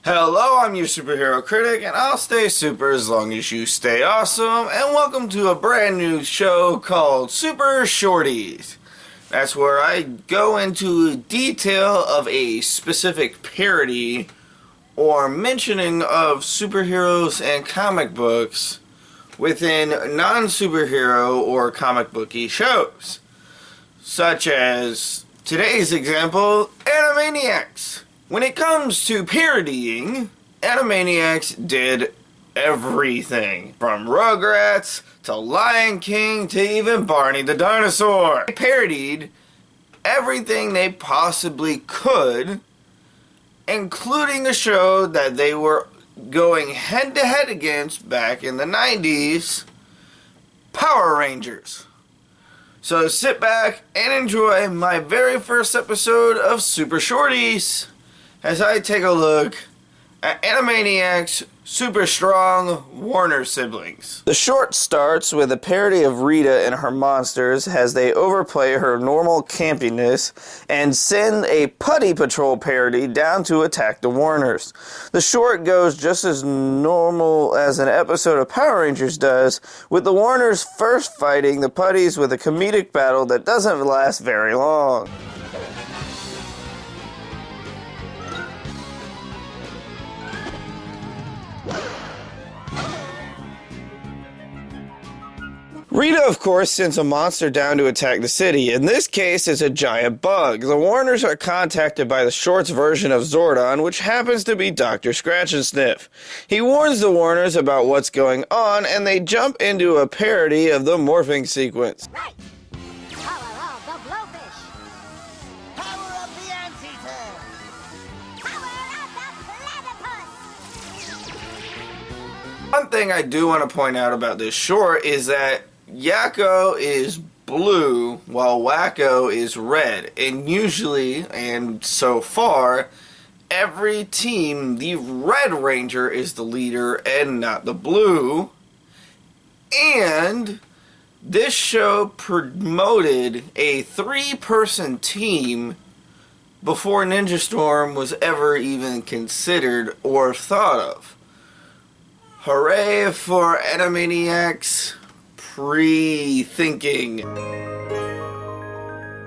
Hello, I'm your Superhero Critic, and I'll stay super as long as you stay awesome, and welcome to a brand new show called Super Shorties. That's where I go into detail of a specific parody or mentioning of superheroes and comic books within non-superhero or comic booky shows. Such as today's example, Animaniacs. When it comes to parodying, Animaniacs did everything. From Rugrats, to Lion King, to even Barney the Dinosaur. They parodied everything they possibly could, including a show that they were going head-to-head against back in the 90s, Power Rangers. So sit back and enjoy my very first episode of Super Shorties as I take a look at Animaniacs' super strong Warner siblings. The short starts with a parody of Rita and her monsters as they overplay her normal campiness and send a Putty Patrol parody down to attack the Warners. The short goes just as normal as an episode of Power Rangers does, with the Warners first fighting the Putties with a comedic battle that doesn't last very long. Rita, of course, sends a monster down to attack the city. In this case, it's a giant bug. The Warners are contacted by the short's version of Zordon, which happens to be Dr. Scratch and Sniff. He warns the Warners about what's going on, and they jump into a parody of the morphing sequence. Right! Power of the blowfish! Power of the anteater! Power of the platypus! One thing I do want to point out about this short is that Yakko is blue while Wacko is red, and usually, and so far, every team, the Red Ranger is the leader and not the blue. And this show promoted a 3-person team before Ninja Storm was ever even considered or thought of. Hooray for Animaniacs pre-thinking.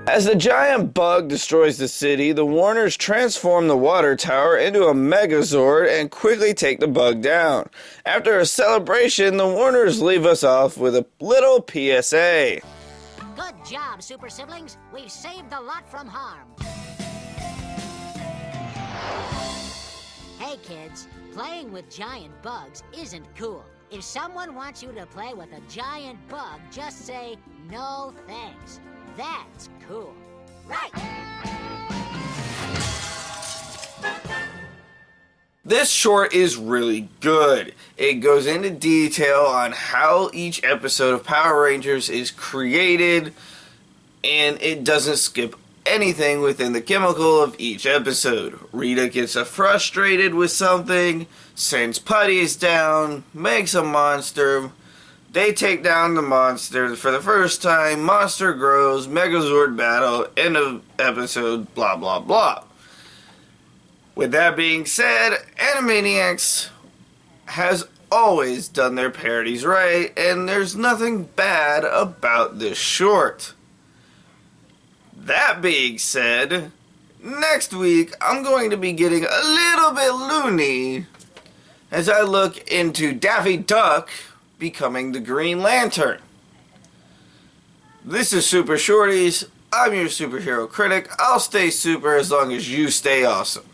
As the giant bug destroys the city, the Warners transform the water tower into a Megazord and quickly take the bug down. After a celebration, the Warners leave us off with a little PSA. Good job, Super Siblings. We've saved a lot from harm. Hey, kids. Playing with giant bugs isn't cool. If someone wants you to play with a giant bug, just say, no thanks. That's cool. Right! This short is really good. It goes into detail on how each episode of Power Rangers is created, and it doesn't skip anything within the chemical of each episode. Rita gets frustrated with something, sends Putties down, makes a monster. They take down the monster for the first time, monster grows, Megazord battle, end of episode, blah blah blah. With that being said, Animaniacs has always done their parodies right, and there's nothing bad about this short. That being said, next week I'm going to be getting a little bit loony as I look into Daffy Duck becoming the Green Lantern. This is Super Shorties. I'm your Superhero Critic. I'll stay super as long as you stay awesome.